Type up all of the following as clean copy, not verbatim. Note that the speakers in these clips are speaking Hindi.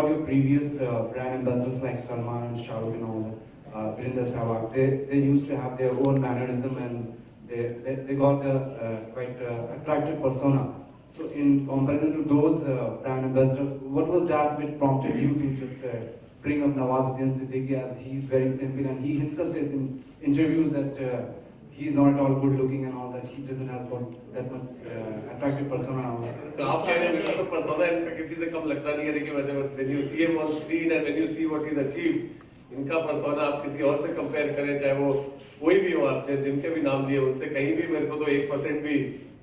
all your previous brand ambassadors like Salman and Shah Rukh and all that, Virender Sehwag, they used to have their own mannerism and they got a quite attractive persona. So in comparison to those brand ambassadors, what was that which prompted you to just bring up Nawazuddin Siddiqui, as he's very simple and he himself says in interviews that he's not at all good looking and all that, he doesn't have got that much attractive persona. तो आप कह रहे हैं मेरा तो persona इनका किसी से कम लगता नहीं है, देखिए when you see him on screen and when you see what he's achieved, इनका persona आप किसी और से compare करें, चाहे वो कोई भी हो, आपने जिनके भी नाम लिए उनसे कहीं भी मेरे को तो 1% भी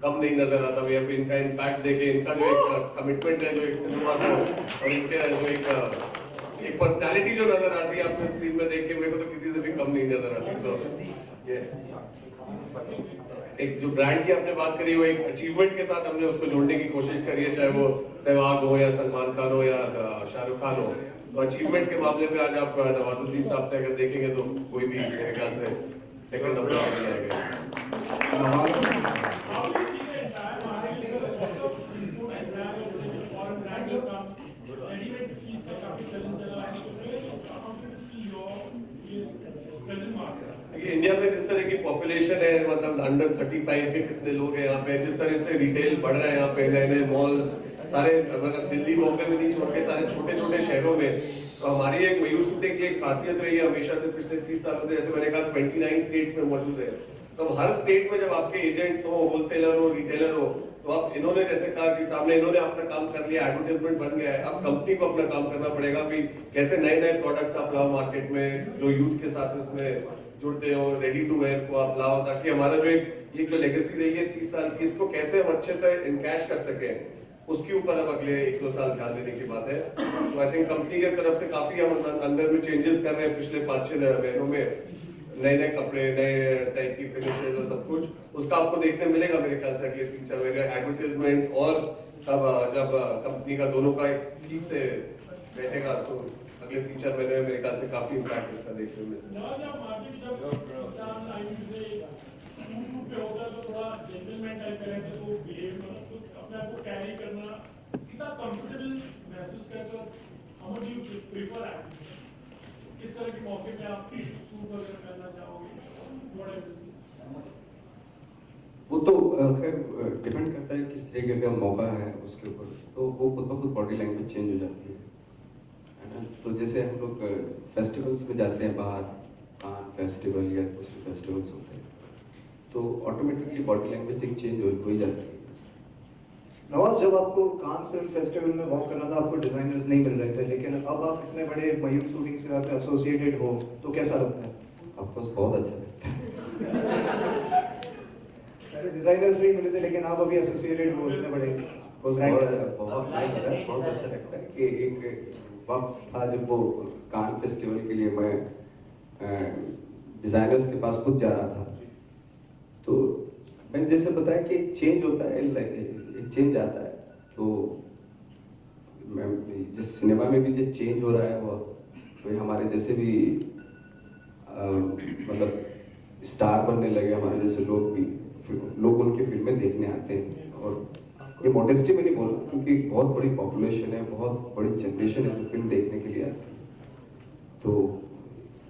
कम नहीं नजर आता भैया। इनका इम्पैक्ट देखे, इनका जो एक कमिटमेंट है जो एक सिनेमा को और इनके जो एक पर्सनालिटी जो नजर आती है आपने स्क्रीन में देख के, मेरे को तो किसी से भी कम नहीं नजर आती। सो ये एक जो ब्रांड की आपने बात करी, वो एक अचीवमेंट के साथ हमने उसको जोड़ने की कोशिश करी है, चाहे वो सहवाग हो या सलमान खान हो या शाहरुख खान हो। तो अचीवमेंट के मामले में आज आप नवाजुद्दीन साहब से अगर देखेंगे तो कोई भी मेरे ख्याल से सेकंड नंबर पर नहीं आएगा। इंडिया में जिस तरह की पॉपुलेशन है, मतलब अंडर 35 के कितने लोग हैं यहाँ पे, जिस तरह से रिटेल बढ़ रहा है यहाँ पे, नए नए मॉल सारे, मतलब दिल्ली बॉम्बे में नहीं छोड़ के सारे छोटे छोटे शहरों में। तो हमारी एक मयूर शूटिंग की एक खासियत रही है हमेशा से पिछले 30 सालों से, जैसे मैंने कहा 29 स्टेट्स में मौजूद है। तो हर स्टेट में जब आपके एजेंट्स हो, होलसेलर हो, रिटेलर हो, तो आप इन्होंने जैसे कहा कि सामने इन्होंने अपना काम कर लिया, एडवर्टाइजमेंट बन गया है, अब कंपनी को अपना काम करना पड़ेगा कि कैसे नए नए प्रोडक्ट्स आप लाओ मार्केट में, जो यूथ के साथ उसमें जुड़ते हो, रेडी टू वेयर को आप लाओ, ताकि हमारा जो एक जो लेगेसी रही है 30 साल की, इसको कैसे हम अच्छे से इनकैश कर सके, उसके ऊपर अब अगले 1-2 साल ध्यान देने की बात है। तो आई थिंक कंपनी की तरफ से काफी हम अंदर में चेंजेस कर रहे हैं पिछले 5-6 महीनों में, नए नए कपड़े, नए टाइप की फिनिशेस और सब कुछ, उसका आपको देखने मिलेगा मेरे ख्याल से अगले 3-4 महीने एडवर्टाइजमेंट। और तब जब कंपनी का दोनों का ठीक से बैठेगा तो अगले 3-4 महीने में मेरे ख्याल से काफी इम्पैक्ट इसका देखने में किस तरह के मौके पे आप सूट वगैरह करना चाहोगे? वो तो खैर डिपेंड करता है किस तरीके का मौका है उसके ऊपर, तो वो खुद ब खुद बॉडी लैंग्वेज चेंज हो जाती है ना। तो जैसे हम लोग फेस्टिवल्स में जाते हैं बाहर, कान फेस्टिवल या कुछ फेस्टिवल्स होते हैं, तो ऑटोमेटिकली बॉडी लैंग्वेज एक चेंज हो ही जाती है। नवाज, जब आपको कान फिल्म फेस्टिवल में वॉक करना था, आपको डिजाइनर्स नहीं मिल रहे थे, लेकिन अब आप इतने बड़े मयूर शूटिंग से आप एसोसिएटेड हो, तो कैसा लगता है? ऑफकोर्स बहुत अच्छा लगता है। सारे डिजाइनर्स नहीं मिले थे, लेकिन आप अभी एसोसिएटेड हो इतने बड़े। बहुत अच्छा लगता है कि एक वक्त था जब वो कान फेस्टिवल के लिए मैं डिजाइनर्स के पास खुद जा रहा था, तो मैंने जैसे बताया कि एक चेंज होता है, एक चेंज आता है। तो मैं जिस सिनेमा में भी जो चेंज हो रहा है वो हमारे जैसे भी मतलब स्टार बनने लगे, हमारे जैसे लोग उनकी फिल्में देखने आते हैं। और ये मॉडेस्टी में नहीं बोल रहा, क्योंकि बहुत बड़ी पॉपुलेशन है, बहुत बड़ी जनरेशन है जो फिल्म देखने के लिए आती है। तो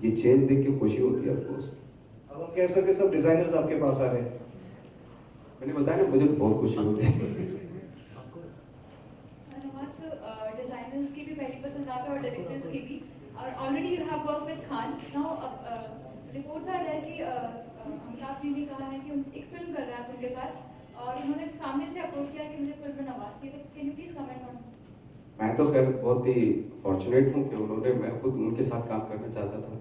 ये चेंज देख के खुशी होती है आपको। अब हम कह सकते सब डिजाइनर्स आपके पास आ रहे हैं। मैंने बताया ना, मुझे बहुत खुशी होती है। डिजाइनर्स की भी पहली पसंद आप है और डायरेक्टर्स की भी, और already you have work with Khan. Now reports आ रहा है कि अमिताभ जी ने कहा है कि एक फिल्म कर रहे हैं आप उनके साथ, और उन्होंने सामने से अप्रोच किया कि मुझे फिल्म में नवाज चाहिए। Can you please comment on? मैं तो खैर बहुत ही फॉर्चुनेट हूँ कि मैं खुद उनके साथ काम करना चाहता था।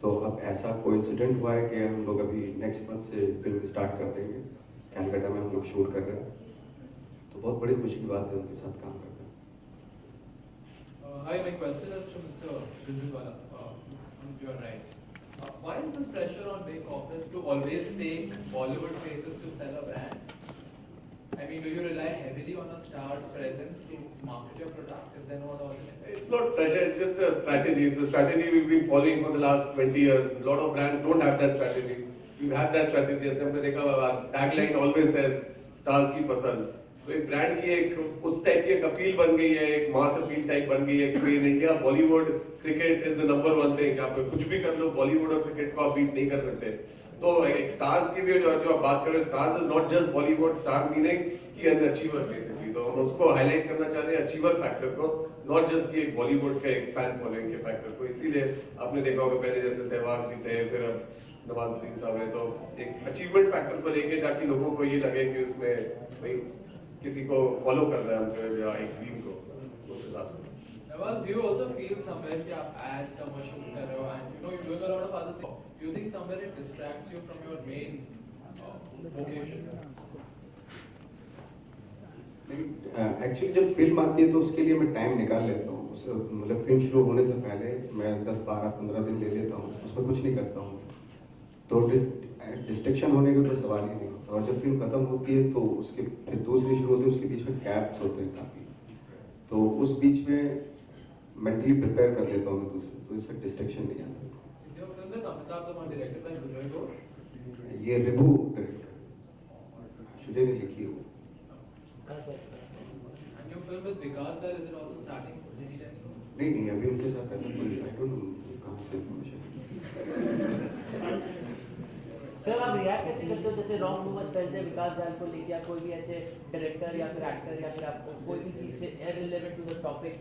तो अब ऐसा कोइंसिडेंट हुआ है कि हम लोग अभी नेक्स्ट मंथ से फिल्म स्टार्ट कर देंगे। कैलकाटा में हम लोग शूट कर रहे हैं, तो बहुत बड़ी खुशी की बात है उनके साथ काम करना। Hi, my question is to Mr. Jhunjhunwala, on your right. Why is this pressure on big corporates to always take Bollywood faces to sell a brand? I mean, do you rely heavily on a star's presence to market your product? Is there no other alternative? It's not pressure, it's just a strategy. It's a strategy we've been following for the last 20 years. A lot of brands don't have that strategy. We've had that strategy. As हमने देखा, tagline always says stars की पसंद। तो एक ब्रांड की एक उस टाइप की एक अपील बन गई है, एक मास अपील टाइप बन गई है कि in India Bollywood cricket is the number one thing. आप कुछ भी कर लो, बॉलीवुड और क्रिकेट को आप बीट नहीं कर सकते। तो एक स्टार्स की भी जो आप बात कर रहे हो, stars is not just Bollywood, star meaning कि एन अचीवर बेसिकली। तो हम उसको हाईलाइट करना चाहते हैं, अचीवर फैक्टर को, नॉट जस्ट कि एक बॉलीवुड के एक फैन फॉलोइंग के फैक्टर को। इसीलिए आपने देखा होगा पहले जैसे सहवाग भी थे, फिर अब नवाजुद्दीन साहब है, तो एक अचीवमेंट फैक्टर को लेके ताकि लोगों को ये लगे कि उसमें भाई किसी को फॉलो कर रहा है हमको या एक ड्रीम को, उस हिसाब से। Nawaz, do you also feel somewhere कि आप ads, commercials कर रहे हो and you know you're doing a lot of other things. Do you think somewhere it distracts you from your main vocation? Actually जब फिल्म आती है तो उसके लिए मैं टाइम निकाल लेता हूँ। मतलब फिल्म शुरू होने से पहले मैं 10, 12, 15 दिन ले लेता हूँ, उसमें कुछ नहीं करता हूँ। तो डिस्ट्रैक्शन होने का तो सवाल ही नहीं होता। और जब फिल्म खत्म होती है तो उसके फिर दूसरी शुरू होती है, उसके बीच में गैप्स होते हैं काफ़ी, तो उस बीच में मेंटली प्रिपेयर कर लेता हूँ मैं दूसरे, तो इससे डिस्ट्रैक्शन नहीं आता। Your film with Amitabh Bachchan directed by Sujoy Ghosh. ये रिभू डायरेक्टर शुजय ने लिखी है वो। And your film with Vikas Bahl, is it also starting anytime soon? नहीं, अभी उनके साथ ऐसा कोई आई डोंट नो कहाँ से इन्फॉर्मेशन। सर आप रिएक्ट कैसे करते हो जैसे रॉन्ग रूमर्स फैलते हैं विकास बैल को लेके, या कोई भी ऐसे डायरेक्टर या फिर एक्टर या फिर आपको कोई भी चीज से irrelevant to the topic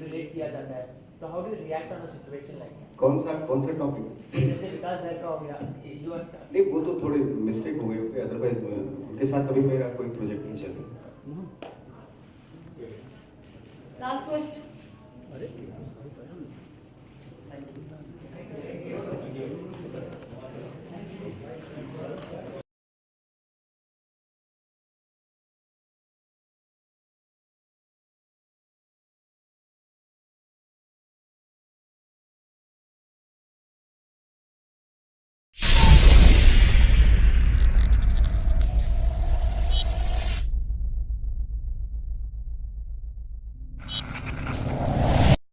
relate किया जाता है, तो how do you react on a situation like that? कौन सा टॉपिक? जैसे विकास बैल का हो गया, यू आर नहीं, वो तो थोड़े मिस्टेक हो गए होंगे, अदरवाइज उनके साथ अभी मेरा कोई प्रोजेक्ट नहीं चल रहा। Last question.